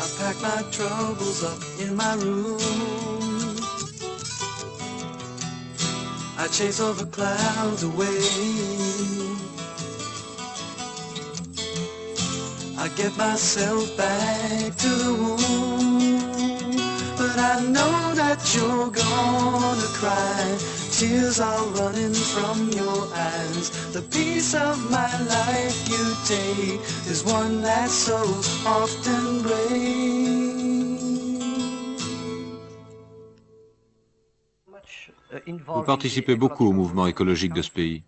I pack my troubles up in my room. I chase all the clouds away. I get myself back to the womb. But I know that you're gonna cry. Tears are running from your eyes. The piece of my life you take is one that's so often brave. Vous participez beaucoup au mouvement écologique de ce pays.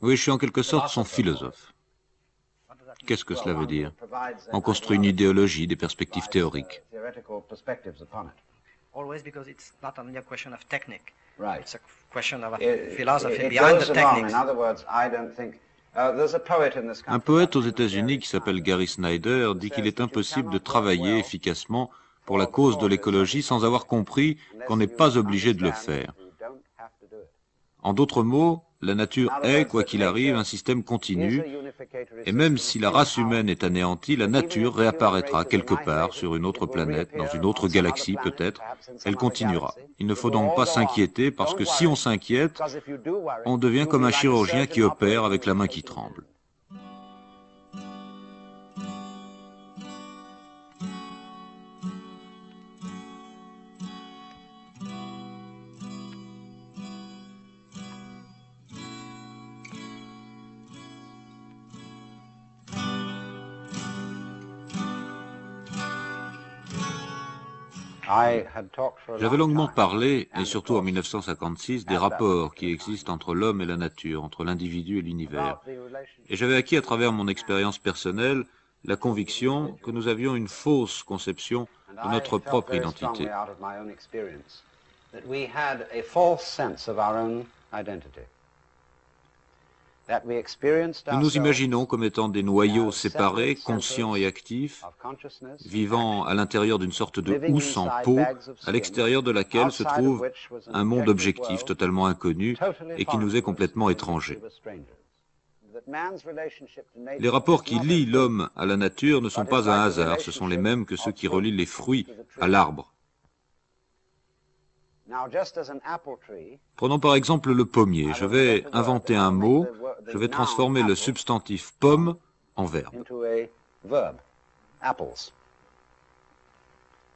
Oui, je suis en quelque sorte son philosophe. Qu'est-ce que cela veut dire? On construit une idéologie, des perspectives théoriques. Always because it's not only a question of technique. Right. It's a question of a philosophy behind the techniques. In other words, I don't think there's a poet in this country. Un poète aux États-Unis qui s'appelle Gary Snyder dit qu'il est impossible de travailler efficacement pour la cause de l'écologie sans avoir compris qu'on n'est pas obligé de le faire. En d'autres mots, la nature est, quoi qu'il arrive, un système continu, et même si la race humaine est anéantie, la nature réapparaîtra quelque part sur une autre planète, dans une autre galaxie peut-être, elle continuera. Il ne faut donc pas s'inquiéter, parce que si on s'inquiète, on devient comme un chirurgien qui opère avec la main qui tremble. J'avais longuement parlé, et surtout en 1956, des rapports qui existent entre l'homme et la nature, entre l'individu et l'univers. Et j'avais acquis à travers mon expérience personnelle la conviction que nous avions une fausse conception de notre propre identité. Nous nous imaginons comme étant des noyaux séparés, conscients et actifs, vivant à l'intérieur d'une sorte de housse en peau, à l'extérieur de laquelle se trouve un monde objectif totalement inconnu et qui nous est complètement étranger. Les rapports qui lient l'homme à la nature ne sont pas un hasard, ce sont les mêmes que ceux qui relient les fruits à l'arbre. Prenons par exemple le pommier. Je vais inventer un mot, je vais transformer le substantif pomme en verbe.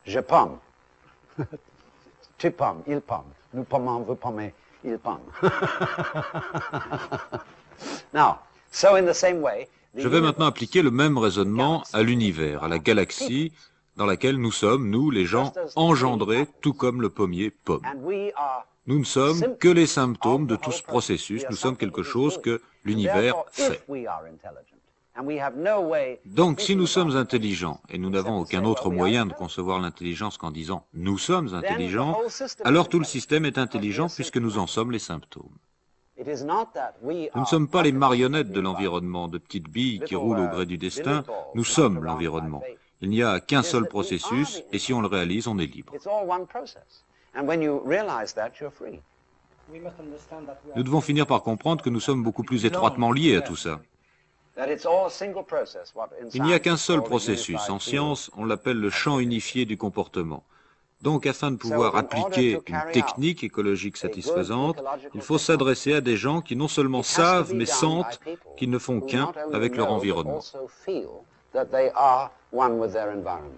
Je pomme. Tu pommes, il pomme. Nous pommons, vous pommez, il pomme. Je vais maintenant appliquer le même raisonnement à l'univers, à la galaxie, dans laquelle nous sommes, nous, les gens, engendrés, tout comme le pommier pomme. Nous ne sommes que les symptômes de tout ce processus, nous sommes quelque chose que l'univers fait. Donc, si nous sommes intelligents, et nous n'avons aucun autre moyen de concevoir l'intelligence qu'en disant « nous sommes intelligents », alors tout le système est intelligent puisque nous en sommes les symptômes. Nous ne sommes pas les marionnettes de l'environnement, de petites billes qui roulent au gré du destin, nous sommes l'environnement. Il n'y a qu'un seul processus, et si on le réalise, on est libre. Nous devons finir par comprendre que nous sommes beaucoup plus étroitement liés à tout ça. Il n'y a qu'un seul processus. En science, on l'appelle le champ unifié du comportement. Donc, afin de pouvoir appliquer une technique écologique satisfaisante, il faut s'adresser à des gens qui non seulement savent, mais sentent qu'ils ne font qu'un avec leur environnement. That they are one with their environment.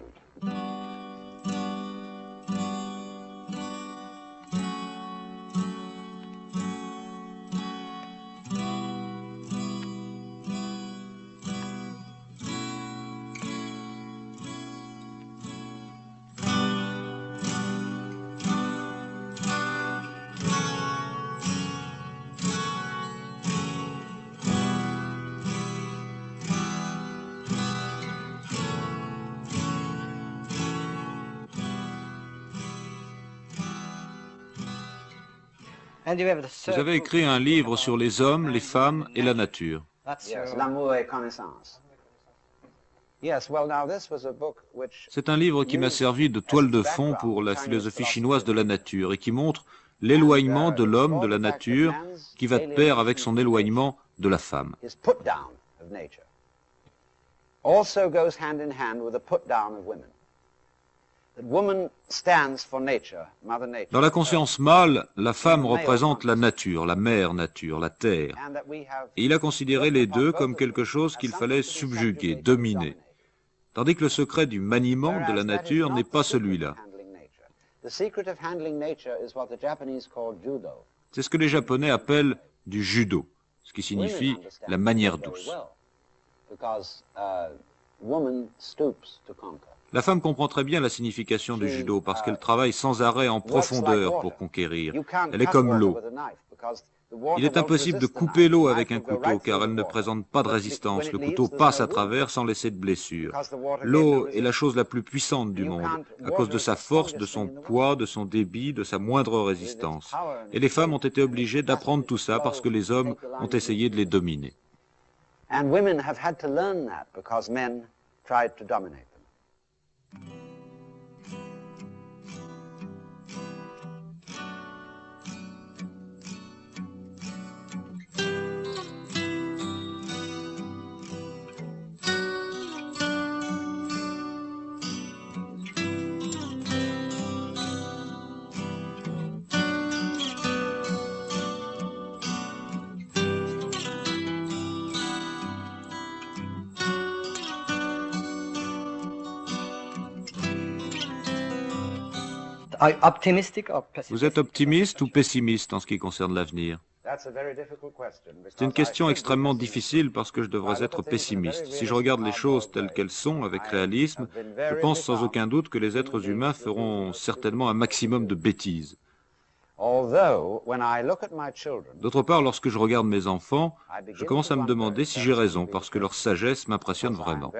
Vous avez écrit un livre sur les hommes, les femmes et la nature. L'amour et connaissance. C'est un livre qui m'a servi de toile de fond pour la philosophie chinoise de la nature et qui montre l'éloignement de l'homme de la nature qui va de pair avec son éloignement de la femme. also goes hand in hand with the put-down of women. That woman stands for nature, Mother Nature. Dans la conscience mâle, la femme représente la nature, la mère nature, la terre. And that we have Et il a considéré les deux comme quelque chose qu'il fallait subjuguer, dominer. Tandis que le secret du maniement de la nature n'est pas celui-là. The secret of handling nature is what the Japanese call judo. C'est ce que les Japonais appellent du judo, ce qui signifie la manière douce. Because woman stoops to conquer. La femme comprend très bien la signification du judo parce qu'elle travaille sans arrêt en profondeur pour conquérir. Elle est comme l'eau. Il est impossible de couper l'eau avec un couteau car elle ne présente pas de résistance. Le couteau passe à travers sans laisser de blessure. L'eau est la chose la plus puissante du monde à cause de sa force, de son poids, de son débit, de sa moindre résistance. Et les femmes ont été obligées d'apprendre tout ça parce que les hommes ont essayé de les dominer. And women have had to learn that because men tried to dominate them. Are you optimistic or pessimistic? Vous êtes optimiste ou pessimiste en ce qui concerne l'avenir? C'est une question extrêmement difficile parce que je devrais être pessimiste. Si je regarde les choses telles qu'elles sont avec réalisme, je pense sans aucun doute que les êtres humains feront certainement un maximum de bêtises. D'autre part, lorsque je regarde mes enfants, je commence à me demander si j'ai raison parce que leur sagesse m'impressionne vraiment.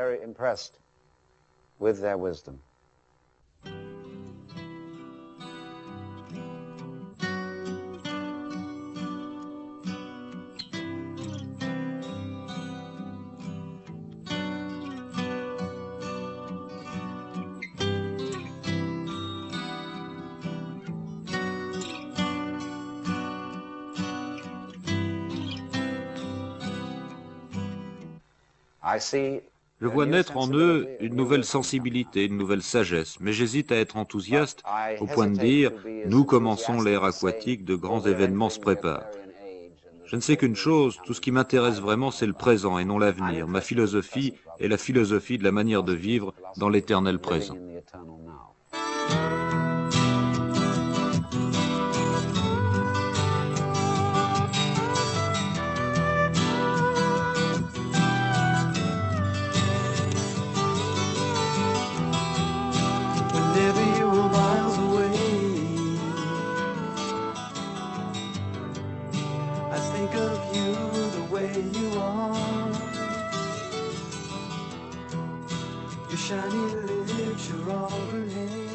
Je vois naître en eux une nouvelle sensibilité, une nouvelle sagesse, mais j'hésite à être enthousiaste au point de dire « nous commençons l'ère aquatique, de grands événements se préparent ». Je ne sais qu'une chose, tout ce qui m'intéresse vraiment c'est le présent et non l'avenir. Ma philosophie est la philosophie de la manière de vivre dans l'éternel présent. Whenever you were miles away, I think of you the way you are. Your shiny lips, your auburn hair,